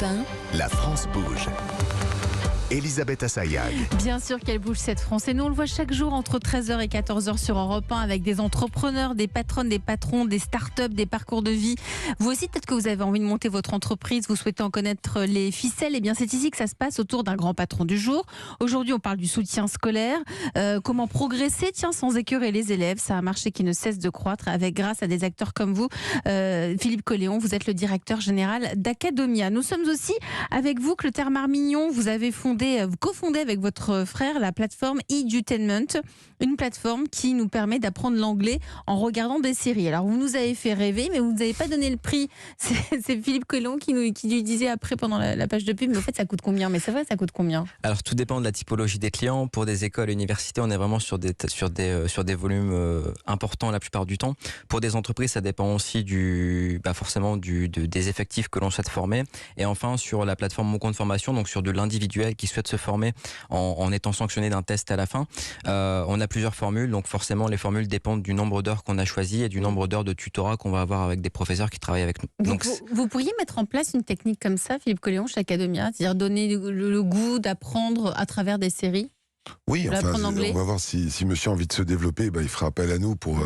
Europe 1, La France bouge. Elisabeth Assayag. Bien sûr qu'elle bouge cette France et nous on le voit chaque jour entre 13h et 14h sur Europe 1 avec des entrepreneurs, des patronnes, des patrons, des startups, des parcours de vie. Vous aussi peut-être que vous avez envie de monter votre entreprise, vous souhaitez en connaître les ficelles, et bien c'est ici que ça se passe autour d'un grand patron du jour. Aujourd'hui on parle du soutien scolaire, comment progresser sans écœurer les élèves. C'est un marché qui ne cesse de croître grâce à des acteurs comme vous. Philippe Colléon, vous êtes le directeur général d'Academia. Nous sommes aussi avec vous, Clotaire Marmignon, vous avez cofondé avec votre frère la plateforme Edutainment, une plateforme qui nous permet d'apprendre l'anglais en regardant des séries. Alors vous nous avez fait rêver, mais vous ne nous avez pas donné le prix. C'est Philippe Colléon qui lui disait après pendant la page de pub, mais au fait ça coûte combien? Mais c'est vrai, ça coûte combien? Alors tout dépend de la typologie des clients. Pour des écoles et universités, on est vraiment sur des volumes importants la plupart du temps. Pour des entreprises, ça dépend aussi des effectifs que l'on souhaite former. Et enfin, sur la plateforme Mon Compte Formation, donc sur de l'individuel qui souhaite se former en étant sanctionné d'un test à la fin. On a plusieurs formules, donc forcément les formules dépendent du nombre d'heures qu'on a choisi et du nombre d'heures de tutorat qu'on va avoir avec des professeurs qui travaillent avec nous. Vous pourriez mettre en place une technique comme ça, Philippe Colléon, chez Academia, c'est-à-dire donner le goût d'apprendre à travers des séries? Oui, enfin, on va voir si monsieur a envie de se développer, il fera appel à nous pour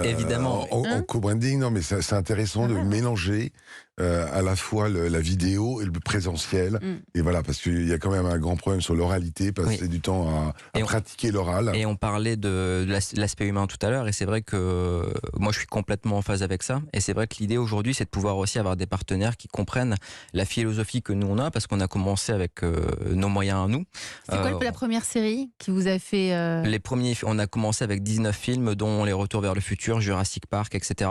évidemment en co-branding. Non, mais c'est intéressant de mélanger à la fois la vidéo et le présentiel. Et voilà, parce qu'il y a quand même un grand problème sur l'oralité, passer du temps à pratiquer l'oral. Et on parlait de l'aspect humain tout à l'heure, et c'est vrai que moi je suis complètement en phase avec ça. Et c'est vrai que l'idée aujourd'hui, c'est de pouvoir aussi avoir des partenaires qui comprennent la philosophie que nous on a, parce qu'on a commencé avec nos moyens à nous. C'est quoi la première série qui vous a fait Les premiers, on a commencé avec 19 films, dont Les Retours vers le futur, Jurassic Park, etc.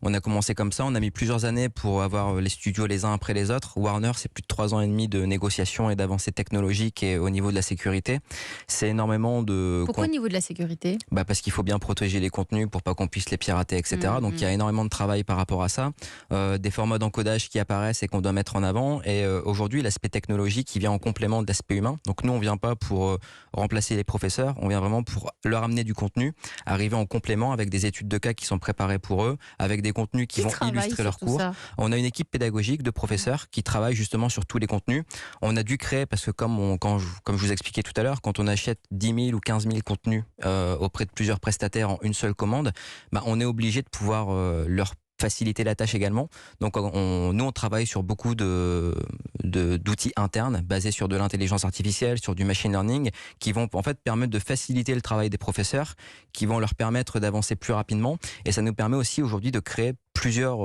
On a commencé comme ça, on a mis plusieurs années pour avoir les studios les uns après les autres. Warner, c'est plus de 3 ans et demi de négociations et d'avancées technologiques, et au niveau de la sécurité, c'est énormément de... Pourquoi au niveau de la sécurité? Parce qu'il faut bien protéger les contenus pour pas qu'on puisse les pirater, etc. Donc il y a énormément de travail par rapport à ça. Des formats d'encodage qui apparaissent et qu'on doit mettre en avant. Et aujourd'hui, l'aspect technologique qui vient en complément de l'aspect humain. Donc nous, on vient pas pour remplacer les professeurs, on vient vraiment pour leur amener du contenu, arriver en complément avec des études de cas qui sont préparées pour eux, avec des contenus qui vont illustrer leurs cours. On a une équipe pédagogique de professeurs qui travaillent justement sur tous les contenus. On a dû créer, parce que comme je vous expliquais tout à l'heure, quand on achète 10 000 ou 15 000 contenus auprès de plusieurs prestataires en une seule commande, on est obligé de pouvoir leur faciliter la tâche également. Donc nous on travaille sur beaucoup d'outils internes basés sur de l'intelligence artificielle, sur du machine learning, qui vont en fait permettre de faciliter le travail des professeurs, qui vont leur permettre d'avancer plus rapidement, et ça nous permet aussi aujourd'hui de créer plusieurs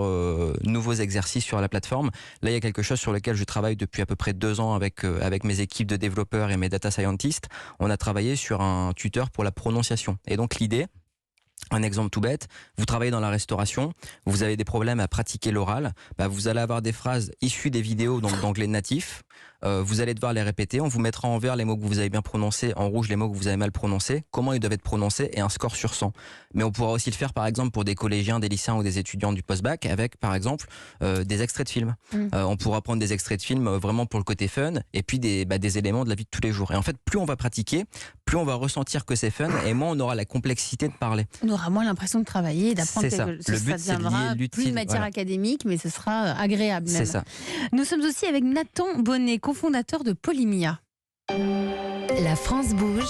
nouveaux exercices sur la plateforme. Là, il y a quelque chose sur lequel je travaille depuis à peu près 2 ans avec mes équipes de développeurs et mes data scientists. On a travaillé sur un tuteur pour la prononciation. Et donc l'idée, un exemple tout bête, vous travaillez dans la restauration, vous avez des problèmes à pratiquer l'oral, vous allez avoir des phrases issues des vidéos d'anglais natif, vous allez devoir les répéter, on vous mettra en vert les mots que vous avez bien prononcés, en rouge les mots que vous avez mal prononcés, comment ils doivent être prononcés, et un score sur 100. Mais on pourra aussi le faire par exemple pour des collégiens, des lycéens ou des étudiants du post-bac avec par exemple des extraits de films. On pourra prendre des extraits de films vraiment pour le côté fun, et puis des éléments de la vie de tous les jours. Et en fait, plus on va pratiquer, plus on va ressentir que c'est fun, et moins on aura la complexité de parler. On aura moins l'impression de travailler et d'apprendre quelque chose. Le but, c'est de lier l'utile. Plus de matière académique, mais ce sera agréable même. C'est ça. Nous sommes aussi avec Nathan Bonnet, cofondateur de Polymia. La France bouge.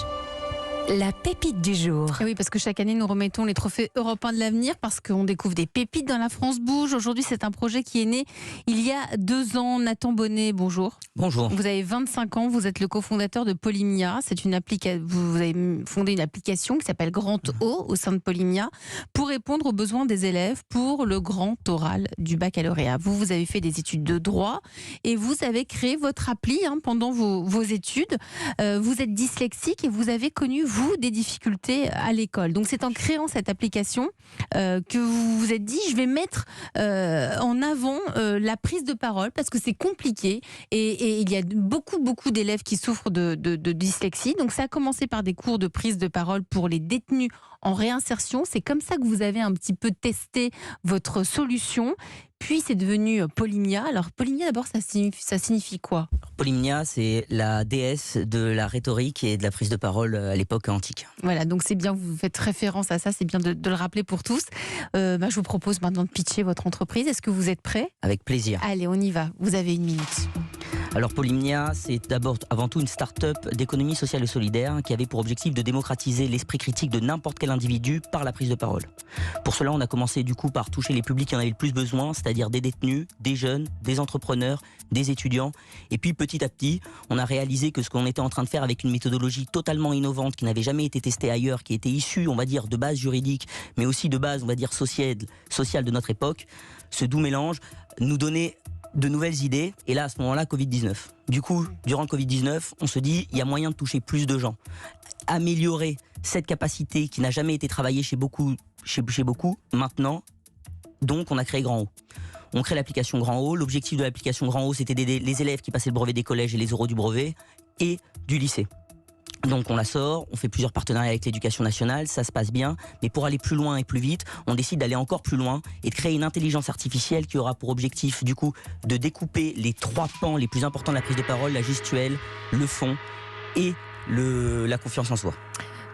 La pépite du jour. Et oui, parce que chaque année, nous remettons les trophées européens de l'avenir parce qu'on découvre des pépites dans la France bouge. Aujourd'hui, c'est un projet qui est né il y a 2 ans. Nathan Bonnet, bonjour. Bonjour. Vous avez 25 ans, vous êtes le cofondateur de Polymia. C'est vous avez fondé une application qui s'appelle Grand O au sein de Polymia pour répondre aux besoins des élèves pour le grand oral du baccalauréat. Vous avez fait des études de droit et vous avez créé votre appli pendant vos études. Vous êtes dyslexique et vous avez connu des difficultés à l'école. Donc c'est en créant cette application que vous vous êtes dit je vais mettre en avant la prise de parole parce que c'est compliqué et il y a beaucoup d'élèves qui souffrent de dyslexie. Donc ça a commencé par des cours de prise de parole pour les détenus en réinsertion. C'est comme ça que vous avez un petit peu testé votre solution. Puis c'est devenu Polymia. Alors Polymia d'abord, ça signifie quoi? Polymnia, c'est la déesse de la rhétorique et de la prise de parole à l'époque antique. Voilà, donc c'est bien, vous faites référence à ça, c'est bien de le rappeler pour tous. Je vous propose maintenant de pitcher votre entreprise. Est-ce que vous êtes prêts? Avec plaisir. Allez, on y va. Vous avez 1 minute. Alors Polymnia, c'est d'abord avant tout une start-up d'économie sociale et solidaire qui avait pour objectif de démocratiser l'esprit critique de n'importe quel individu par la prise de parole. Pour cela, on a commencé du coup par toucher les publics qui en avaient le plus besoin, c'est-à-dire des détenus, des jeunes, des entrepreneurs, des étudiants. Et puis petit à petit, on a réalisé que ce qu'on était en train de faire avec une méthodologie totalement innovante qui n'avait jamais été testée ailleurs, qui était issue, on va dire, de base juridique, mais aussi de base, on va dire, sociale de notre époque, ce doux mélange nous donnait de nouvelles idées, et là à ce moment-là Covid-19. Du coup, durant le Covid-19, on se dit il y a moyen de toucher plus de gens, améliorer cette capacité qui n'a jamais été travaillée chez beaucoup maintenant. Donc on a créé Grand O. On crée l'application Grand O. L'objectif de l'application Grand O, c'était d'aider les élèves qui passaient le brevet des collèges et les oraux du brevet et du lycée. Donc on la sort, on fait plusieurs partenariats avec l'éducation nationale, ça se passe bien, mais pour aller plus loin et plus vite, on décide d'aller encore plus loin et de créer une intelligence artificielle qui aura pour objectif du coup de découper les 3 pans les plus importants de la prise de parole, la gestuelle, le fond et la confiance en soi.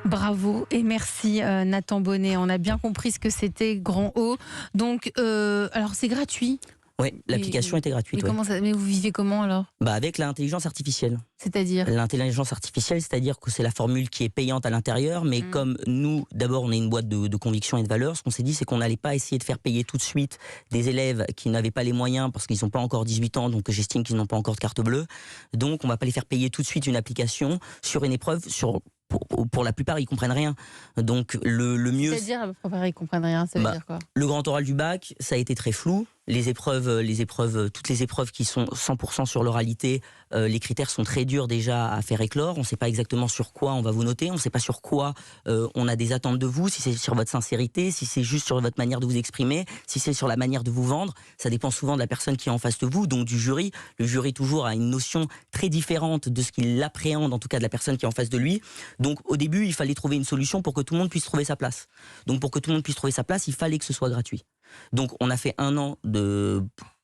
Bravo et merci Nathan Bonnet, on a bien compris ce que c'était Grand O. Donc alors c'est gratuit. Oui, l'application était gratuite. Mais vous vivez comment alors ? Avec l'intelligence artificielle. C'est-à-dire ? L'intelligence artificielle, c'est-à-dire que c'est la formule qui est payante à l'intérieur, mais comme nous, d'abord, on est une boîte de conviction et de valeurs, ce qu'on s'est dit, c'est qu'on n'allait pas essayer de faire payer tout de suite des élèves qui n'avaient pas les moyens parce qu'ils n'ont pas encore 18 ans, donc j'estime qu'ils n'ont pas encore de carte bleue. Donc, on ne va pas les faire payer tout de suite une application sur une épreuve pour la plupart, ils comprennent rien. Donc, le mieux. C'est-à-dire, pour la plupart, ils comprennent rien, ça veut dire quoi ? Le grand oral du bac, ça a été très flou. Toutes les épreuves qui sont 100% sur l'oralité, les critères sont très durs déjà à faire éclore. On ne sait pas exactement sur quoi on va vous noter, on ne sait pas sur quoi on a des attentes de vous, si c'est sur votre sincérité, si c'est juste sur votre manière de vous exprimer, si c'est sur la manière de vous vendre. Ça dépend souvent de la personne qui est en face de vous, donc du jury. Le jury toujours a une notion très différente de ce qu'il appréhende, en tout cas de la personne qui est en face de lui. Donc au début, il fallait trouver une solution pour que tout le monde puisse trouver sa place. Donc pour que tout le monde puisse trouver sa place, il fallait que ce soit gratuit. Donc on a fait 1 an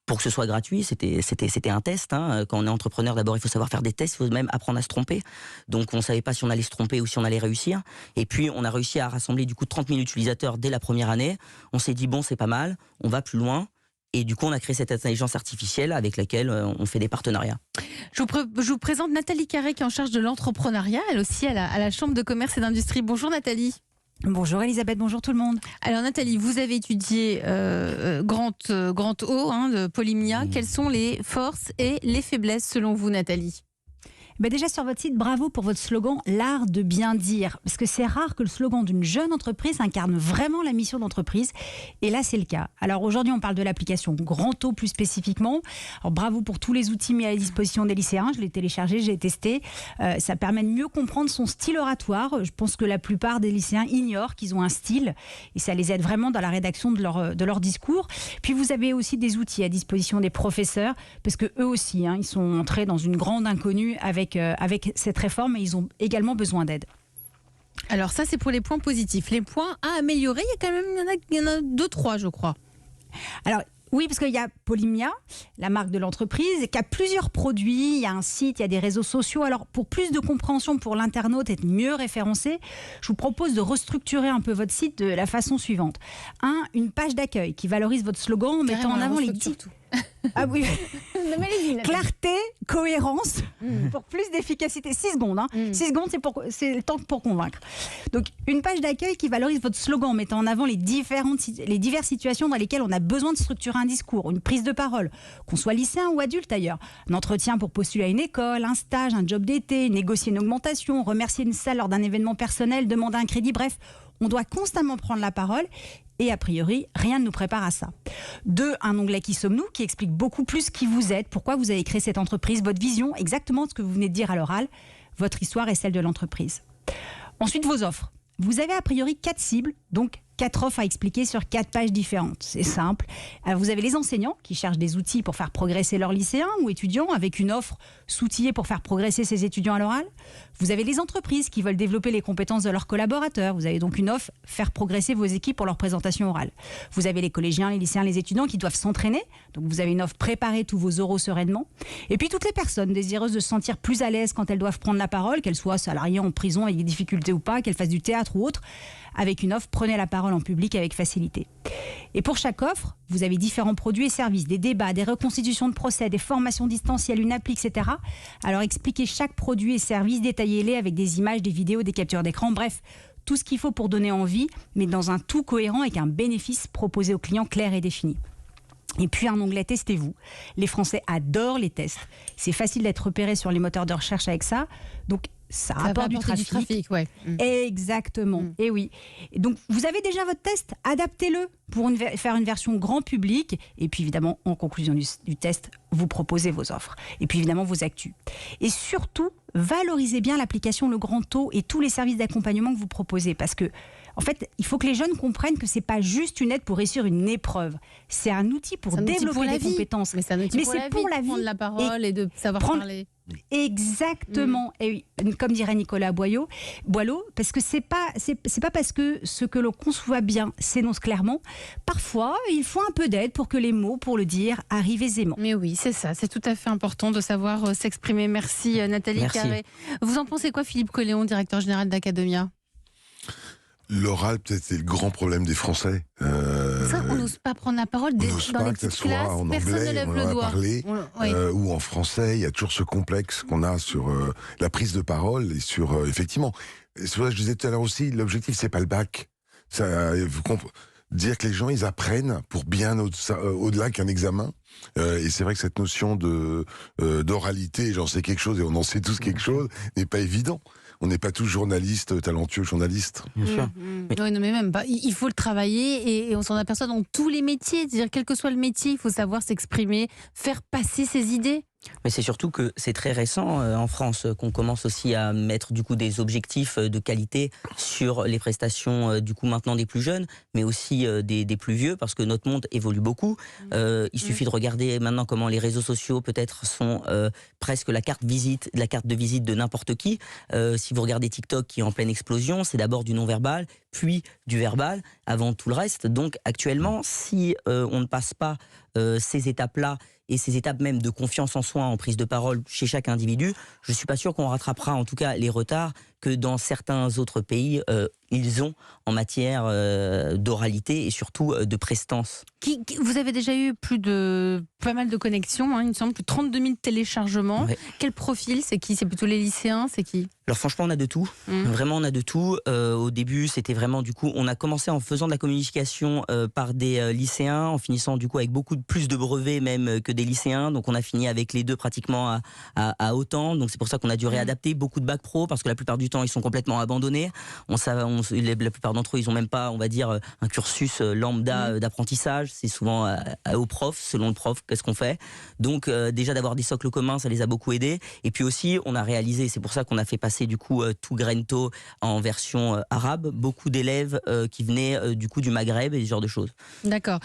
pour que ce soit gratuit, c'était un test. Quand on est entrepreneur, d'abord il faut savoir faire des tests, il faut même apprendre à se tromper. Donc on ne savait pas si on allait se tromper ou si on allait réussir. Et puis on a réussi à rassembler du coup 30 000 utilisateurs dès la première année. On s'est dit bon, c'est pas mal, on va plus loin. Et du coup, on a créé cette intelligence artificielle avec laquelle on fait des partenariats. Je vous présente Nathalie Carré qui est en charge de l'entrepreneuriat, elle aussi à la Chambre de commerce et d'industrie. Bonjour Nathalie. Bonjour Elisabeth, bonjour tout le monde. Alors Nathalie, vous avez étudié Grand O de Polymnia. Quelles sont les forces et les faiblesses selon vous Nathalie ? Déjà sur votre site, bravo pour votre slogan « L'art de bien dire ». Parce que c'est rare que le slogan d'une jeune entreprise incarne vraiment la mission d'entreprise. Et là, c'est le cas. Alors aujourd'hui, on parle de l'application Grand O plus spécifiquement. Alors bravo pour tous les outils mis à la disposition des lycéens. Je l'ai téléchargé, j'ai testé. Ça permet de mieux comprendre son style oratoire. Je pense que la plupart des lycéens ignorent qu'ils ont un style. Et ça les aide vraiment dans la rédaction de leur discours. Puis vous avez aussi des outils à disposition des professeurs. Parce que eux aussi, ils sont entrés dans une grande inconnue avec cette réforme et ils ont également besoin d'aide. Alors ça, c'est pour les points positifs. Les points à améliorer, il y en a 2-3, je crois. Alors, oui, parce qu'il y a Polymnia, la marque de l'entreprise, qui a plusieurs produits, il y a un site, il y a des réseaux sociaux. Alors, pour plus de compréhension pour l'internaute, être mieux référencé, je vous propose de restructurer un peu votre site de la façon suivante. Une page d'accueil qui valorise votre slogan en mettant en avant les... Ah oui. Clarté, cohérence, pour plus d'efficacité. 6 secondes. 6 secondes, c'est le temps pour convaincre. Donc, une page d'accueil qui valorise votre slogan en mettant en avant les diverses situations dans lesquelles on a besoin de structurer un discours, une prise de parole, qu'on soit lycéen ou adulte d'ailleurs. Un entretien pour postuler à une école, un stage, un job d'été, négocier une augmentation, remercier une salle lors d'un événement personnel, demander un crédit, bref. On doit constamment prendre la parole et a priori, rien ne nous prépare à ça. 2, un onglet Qui sommes-nous qui explique beaucoup plus qui vous êtes, pourquoi vous avez créé cette entreprise, votre vision, exactement ce que vous venez de dire à l'oral, votre histoire et celle de l'entreprise. Ensuite, vos offres. Vous avez a priori 4 cibles, donc 4 offres à expliquer sur 4 pages différentes. C'est simple. Vous avez les enseignants qui cherchent des outils pour faire progresser leurs lycéens ou étudiants avec une offre s'outiller pour faire progresser ses étudiants à l'oral. Vous avez les entreprises qui veulent développer les compétences de leurs collaborateurs. Vous avez donc une offre faire progresser vos équipes pour leur présentation orale. Vous avez les collégiens, les lycéens, les étudiants qui doivent s'entraîner. Donc vous avez une offre préparer tous vos oraux sereinement. Et puis toutes les personnes désireuses de se sentir plus à l'aise quand elles doivent prendre la parole, qu'elles soient salariées en prison avec des difficultés ou pas, qu'elles fassent du théâtre ou autre. Avec une offre, prenez la parole en public avec facilité. Et pour chaque offre, vous avez différents produits et services, des débats, des reconstitutions de procès, des formations distancielles, une appli, etc. Alors expliquez chaque produit et service, détaillez-les avec des images, des vidéos, des captures d'écran, bref, tout ce qu'il faut pour donner envie, mais dans un tout cohérent avec un bénéfice proposé aux clients clair et défini. Et puis un onglet testez-vous. Les Français adorent les tests. C'est facile d'être repéré sur les moteurs de recherche avec ça. Donc ça rapporte du trafic. Ouais. Exactement. Et oui. Donc vous avez déjà votre test, adaptez-le pour faire une version grand public. Et puis évidemment, en conclusion du test, vous proposez vos offres. Et puis évidemment, vos actus. Et surtout, valorisez bien l'application Le Grand O et tous les services d'accompagnement que vous proposez. Parce que en fait, il faut que les jeunes comprennent que c'est pas juste une aide pour réussir une épreuve. C'est un outil pour développer des compétences. Mais c'est un outil pour la vie, de prendre la parole et de savoir parler. Exactement. Et oui, comme dirait Nicolas Boileau, parce que c'est pas parce que ce que l'on conçoit bien s'énonce clairement. Parfois, il faut un peu d'aide pour que les mots, pour le dire, arrivent aisément. Mais oui, c'est ça. C'est tout à fait important de savoir s'exprimer. Merci Nathalie Carré. Vous en pensez quoi, Philippe Colléon, directeur général d'Academia ? L'oral, peut-être, c'est le grand problème des Français. Ça, on n'ose pas prendre la parole dans les petites classes. En Personne anglais, ne lève on le en a doigt. parlé, ou en français, il y a toujours ce complexe qu'on a sur la prise de parole et sur effectivement. C'est pour ça que je disais tout à l'heure aussi, l'objectif c'est pas le bac. Dire que les gens ils apprennent pour bien au-delà qu'un examen. Et c'est vrai que cette notion d'oralité, j'en sais quelque chose et on en sait tous quelque chose, n'est pas évident. On n'est pas tous journalistes, talentueux journalistes. Bien sûr. Oui, non, mais même pas. Il faut le travailler et on s'en aperçoit dans tous les métiers. C'est-à-dire, quel que soit le métier, il faut savoir s'exprimer, faire passer ses idées. Mais c'est surtout que c'est très récent en France qu'on commence aussi à mettre du coup des objectifs de qualité sur les prestations du coup maintenant des plus jeunes, mais aussi des plus vieux, parce que notre monde évolue beaucoup. Il suffit de regarder maintenant comment les réseaux sociaux peut-être sont presque la carte de visite de n'importe qui. Si vous regardez TikTok qui est en pleine explosion, c'est d'abord du non-verbal, puis du verbal, avant tout le reste. Donc actuellement, si on ne passe pas ces étapes-là, et ces étapes même de confiance en soi, en prise de parole chez chaque individu, je ne suis pas sûr qu'on rattrapera en tout cas les retards que dans certains autres pays ils ont en matière d'oralité et surtout de prestance. Vous avez déjà eu pas mal de connexions, il me semble, plus de 32 000 téléchargements. Ouais. Quel profil? C'est qui? C'est plutôt les lycéens? C'est qui? Alors franchement, on a de tout. Vraiment, on a de tout. Au début, c'était vraiment du coup, on a commencé en faisant de la communication par des lycéens, en finissant du coup avec beaucoup plus de brevets même que des lycéens. Donc on a fini avec les deux pratiquement à autant. Donc c'est pour ça qu'on a dû réadapter beaucoup de bacs pro, parce que la plupart du temps, ils sont complètement abandonnés. La plupart d'entre eux, ils ont même pas, on va dire, un cursus lambda d'apprentissage. C'est souvent au prof, selon le prof, qu'est-ce qu'on fait. Donc déjà d'avoir des socles communs, ça les a beaucoup aidés. Et puis aussi, on a réalisé, c'est pour ça qu'on a fait passer du coup tout Grento en version arabe, beaucoup d'élèves qui venaient du coup du Maghreb et ce genre de choses. D'accord.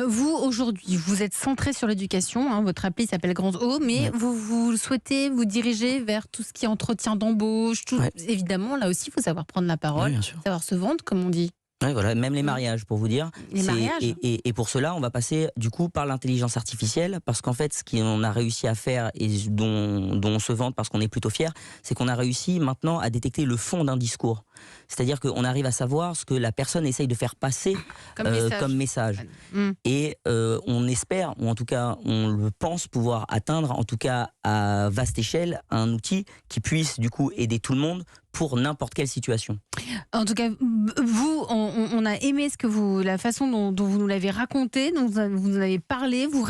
Vous, aujourd'hui, vous êtes centré sur l'éducation, votre appli s'appelle Grand O, mais vous souhaitez vous diriger vers tout ce qui est entretien d'embauche, évidemment, là aussi, il faut savoir prendre la parole, savoir se vendre, comme on dit. Oui, voilà, même les mariages, pour vous dire. Les mariages. Et pour cela, on va passer du coup par l'intelligence artificielle, parce qu'en fait, ce qu'on a réussi à faire et dont on se vante parce qu'on est plutôt fiers, c'est qu'on a réussi maintenant à détecter le fond d'un discours. C'est-à-dire qu'on arrive à savoir ce que la personne essaye de faire passer comme message. Et on espère, ou en tout cas on le pense pouvoir atteindre, en tout cas à vaste échelle, un outil qui puisse du coup aider tout le monde pour n'importe quelle situation. En tout cas, vous, on a aimé la façon dont vous nous l'avez raconté, dont vous nous avez parlé. Vous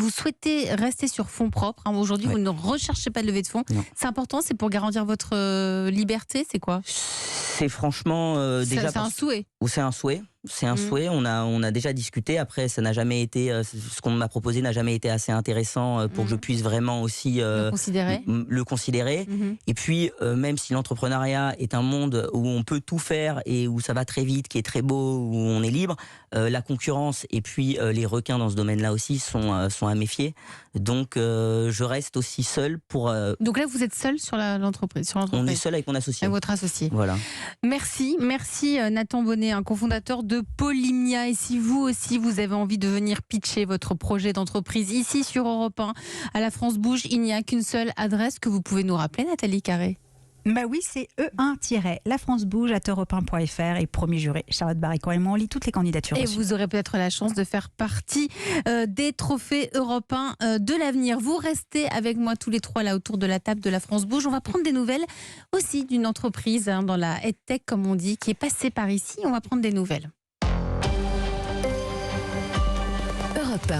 souhaitez rester sur fonds propres. Aujourd'hui, vous ne recherchez pas de levée de fonds. Non. C'est important, c'est pour garantir votre liberté, c'est quoi? C'est franchement déjà... C'est un souhait. Ou c'est un souhait. C'est un souhait, on a déjà discuté, après ça n'a jamais été, ce qu'on m'a proposé n'a jamais été assez intéressant pour que je puisse vraiment aussi le considérer. Et puis même si l'entrepreneuriat est un monde où on peut tout faire et où ça va très vite, qui est très beau, où on est libre, la concurrence et puis les requins dans ce domaine-là aussi sont à méfier. Donc je reste aussi seul pour... Donc là vous êtes seul sur l'entreprise. On est seul avec mon associé. Avec votre associé. Voilà. Merci Nathan Bonnet, un cofondateur de Polymnia. Et si vous aussi vous avez envie de venir pitcher votre projet d'entreprise ici sur Europe 1 à la France Bouge, il n'y a qu'une seule adresse que vous pouvez nous rappeler, Nathalie Carré. Bah oui, c'est E1- La France Bouge à europe1.fr et premier juré, Charlotte Baricon et moi, on lit toutes les candidatures. Et reçues. vous aurez peut-être la chance de faire partie des trophées européens de l'avenir. Vous restez avec moi tous les trois là autour de la table de La France Bouge. On va prendre des nouvelles aussi d'une entreprise dans la EdTech, comme on dit, qui est passée par ici. On va prendre des nouvelles.